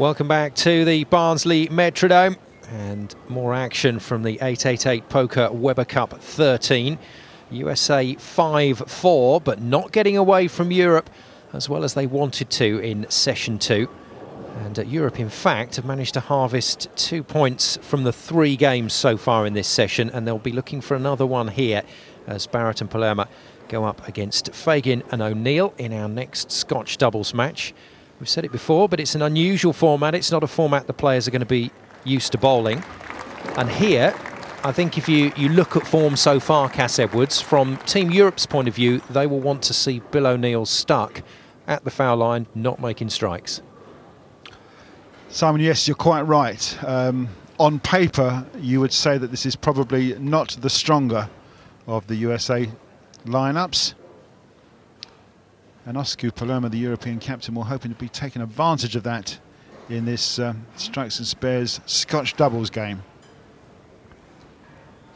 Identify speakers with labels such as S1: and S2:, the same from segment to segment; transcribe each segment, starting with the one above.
S1: Welcome back to the Barnsley Metrodome, and more action from the 888 Poker Weber Cup 13. USA 5-4, but not getting away from Europe as well as they wanted to in session 2. And Europe, in fact, have managed to harvest 2 points from the 3 games so far in this session, and they'll be looking for another one here as Barrett and Palermaa go up against Fagan and O'Neill in our next Scotch doubles match. We've said it before, but it's an unusual format. It's not a format the players are going to be used to bowling. And here, I think if you look at form so far, Cass Edwards, from Team Europe's point of view, they will want to see Bill O'Neill stuck at the foul line, not making strikes.
S2: Simon, yes, you're quite right. On paper, you would say that this is probably not the stronger of the USA lineups. And Osku Palermaa, the European captain, will hoping to be taking advantage of that in this strikes and spares Scotch doubles game.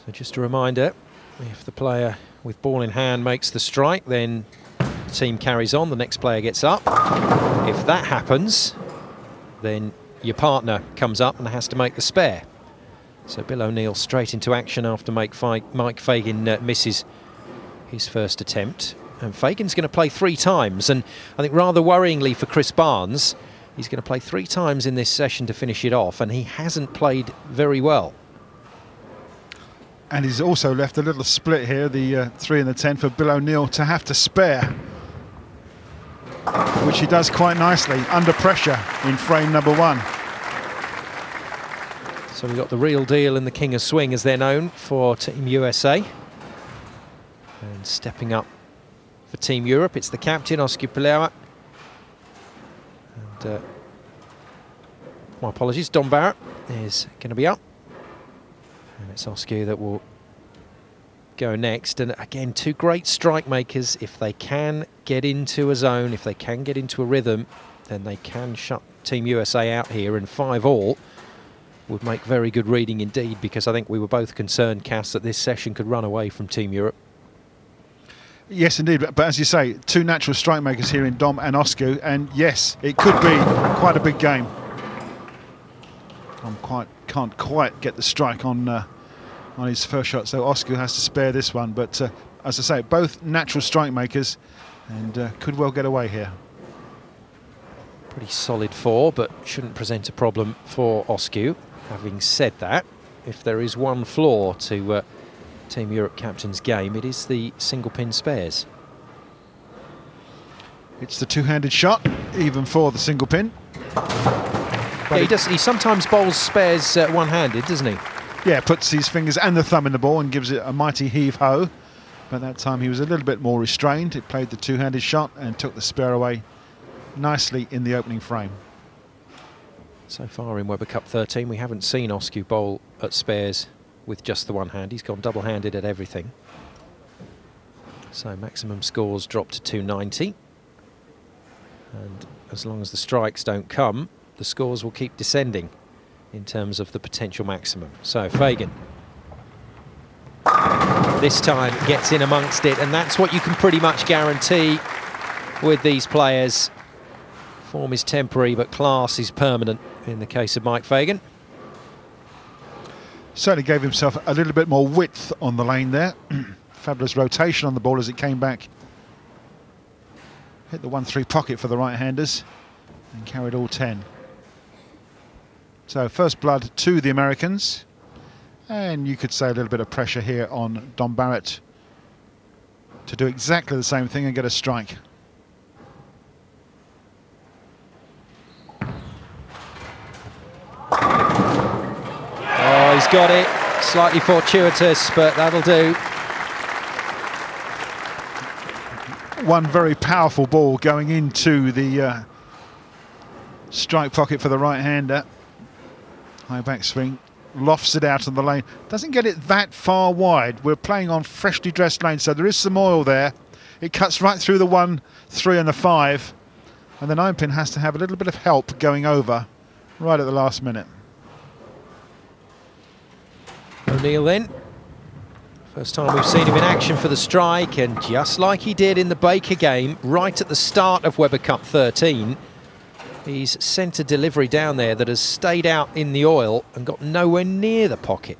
S1: So just a reminder, if the player with ball in hand makes the strike, then the team carries on, the next player gets up. If that happens, then your partner comes up and has to make the spare. So Bill O'Neill straight into action after Mike Fagan misses his first attempt. And Fagan's going to play 3 times, and I think rather worryingly for Chris Barnes, he's going to play 3 times in this session to finish it off, and he hasn't played very well.
S2: And he's also left a little split here, the 3 and the 10 for Bill O'Neill to have to spare, which he does quite nicely under pressure in frame number 1.
S1: So we've got the real deal and the king of swing, as they're known, for Team USA. And stepping up for Team Europe, it's the captain, Osku Palermaa. And my apologies, Dom Barrett is going to be up. And it's Osku that will go next. And again, 2 great strike makers. If they can get into a zone, if they can get into a rhythm, then they can shut Team USA out here. And 5-all would make very good reading indeed, because I think we were both concerned, Cass, that this session could run away from Team Europe.
S2: Yes, indeed. But as you say, 2 natural strike makers here in Dom and Osku. And yes, it could be quite a big game. Dom can't quite get the strike on his first shot, so Osku has to spare this one. But as I say, both natural strike makers, and could well get away here.
S1: Pretty solid 4, but shouldn't present a problem for Osku. Having said that, if there is one flaw to Team Europe captain's game, it is the single pin spares.
S2: It's the 2-handed shot, even for the single pin.
S1: Yeah, he sometimes bowls spares one-handed, doesn't he?
S2: Yeah, puts his fingers and the thumb in the ball and gives it a mighty heave-ho. But that time he was a little bit more restrained. It played the 2-handed shot and took the spare away nicely in the opening frame.
S1: So far in Weber Cup 13, we haven't seen Osku bowl at spares with just the one hand. He's gone double-handed at everything. So maximum scores drop to 290. And as long as the strikes don't come, the scores will keep descending in terms of the potential maximum. So Fagan this time gets in amongst it, and that's what you can pretty much guarantee with these players. Form is temporary, but class is permanent in the case of Mike Fagan.
S2: Certainly gave himself a little bit more width on the lane there. Fabulous rotation on the ball as it came back. Hit the 1-3 pocket for the right-handers and carried all 10. So first blood to the Americans. And you could say a little bit of pressure here on Dom Barrett to do exactly the same thing and get a strike.
S1: Oh, he's got it. Slightly fortuitous, but that'll do.
S2: One very powerful ball going into the strike pocket for the right-hander. High backswing, lofts it out on the lane. Doesn't get it that far wide. We're playing on freshly dressed lane, so there is some oil there. It cuts right through the 1, 3 and the 5. And the 9-pin has to have a little bit of help going over right at the last minute.
S1: O'Neill then. First time we've seen him in action for the strike, and just like he did in the Baker game, right at the start of Weber Cup 13, He's sent a delivery down there that has stayed out in the oil and got nowhere near the pocket.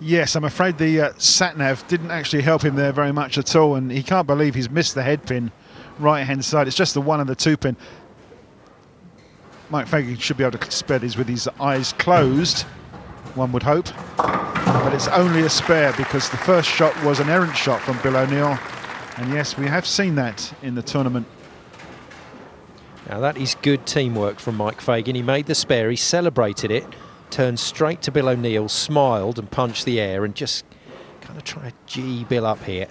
S2: Yes, I'm afraid the sat-nav didn't actually help him there very much at all, and he can't believe he's missed the head pin right-hand side. It's just the 1 and the 2 pin. Mike Fagan should be able to spare these with his eyes closed, one would hope. But it's only a spare because the first shot was an errant shot from Bill O'Neill. And yes, we have seen that in the tournament.
S1: Now that is good teamwork from Mike Fagan. He made the spare, he celebrated it, turned straight to Bill O'Neill, smiled and punched the air and just kind of try to G Bill up here.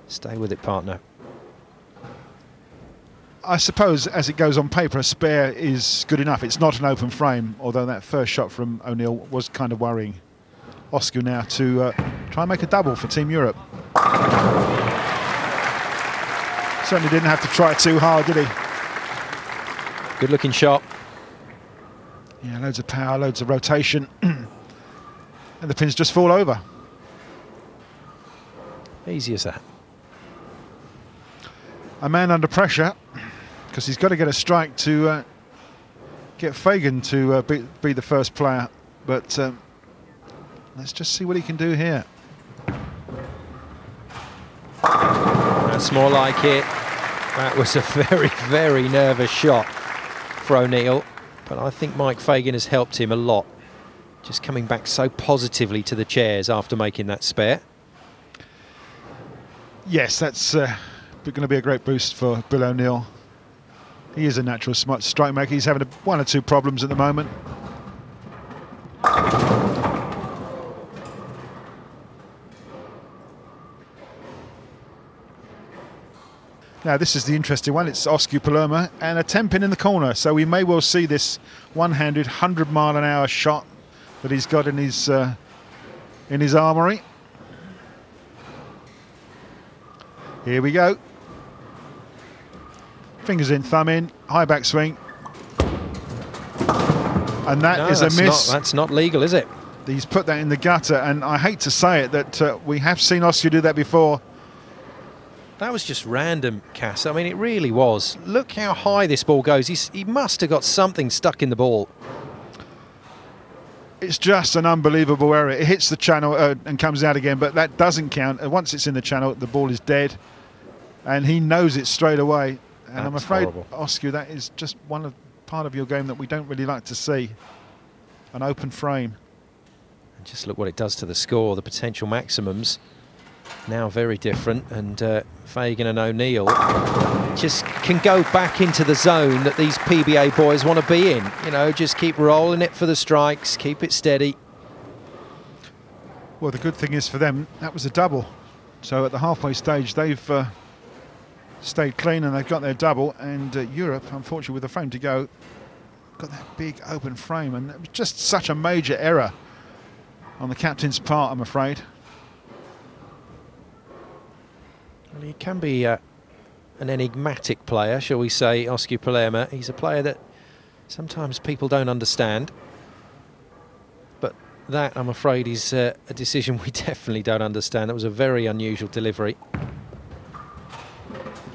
S1: Stay with it, partner.
S2: I suppose as it goes on paper, a spare is good enough. It's not an open frame, although that first shot from O'Neill was kind of worrying. Osku now to try and make a double for Team Europe. Certainly didn't have to try too hard, did he?
S1: Good looking shot.
S2: Yeah, loads of power, loads of rotation. And the pins just fall over.
S1: Easy as that.
S2: A man under pressure, because he's got to get a strike to get Fagan to be the first player. But let's just see what he can do here.
S1: That's more like it. That was a very, very nervous shot for O'Neill. But I think Mike Fagan has helped him a lot. Just coming back so positively to the chairs after making that spare.
S2: Yes, that's going to be a great boost for Bill O'Neill. He is a natural smart strike maker. He's having 1 or 2 problems at the moment. Now this is the interesting one. It's Osku Palermaa and a 10 pin in the corner, so we may well see this one-handed 100-mile-an-hour shot that he's got in his armoury. Here we go. Fingers in, thumb in, high back swing. And that is a miss.
S1: That's not legal, is it?
S2: He's put that in the gutter, and I hate to say it that we have seen Osku do that before.
S1: That was just random, Cass. I mean, it really was. Look how high this ball goes. He must have got something stuck in the ball.
S2: It's just an unbelievable error. It hits the channel and comes out again, but that doesn't count. Once it's in the channel, the ball is dead, and he knows it straight away. And I'm afraid, horrible. Osku, that is just part of your game that we don't really like to see. An open frame.
S1: And just look what it does to the score. The potential maximums now very different, and Fagan and O'Neill just can go back into the zone that these PBA boys want to be in. You know, just keep rolling it for the strikes, keep it steady.
S2: Well, the good thing is for them, that was a double. So at the halfway stage, they've stayed clean and they've got their double. And Europe, unfortunately, with the frame to go, got that big open frame. And it was just such a major error on the captain's part, I'm afraid.
S1: Well, he can be an enigmatic player, shall we say, Osku Palermaa. He's a player that sometimes people don't understand. But that, I'm afraid, is a decision we definitely don't understand. That was a very unusual delivery.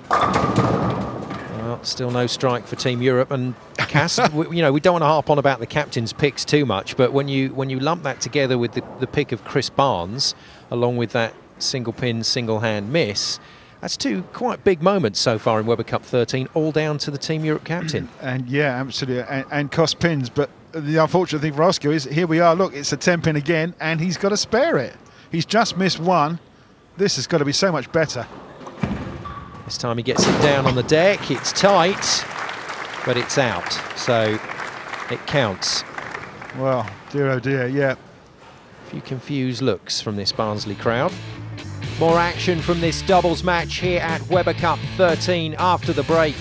S1: Well, still no strike for Team Europe. And Cass, we don't want to harp on about the captain's picks too much, but when you lump that together with the pick of Chris Barnes, along with that single pin, single hand miss, that's 2 quite big moments so far in Webber Cup 13, all down to the Team Europe captain. And
S2: yeah, absolutely, and cost pins. But the unfortunate thing for Osku is here we are, look, it's a 10 pin again, and he's got to spare it. He's just missed 1. This has got to be so much better.
S1: This time he gets it down on the deck. It's tight, but it's out, so it counts.
S2: Well, dear oh dear, yeah.
S1: A few confused looks from this Barnsley crowd. More action from this doubles match here at Webber Cup 13 after the break.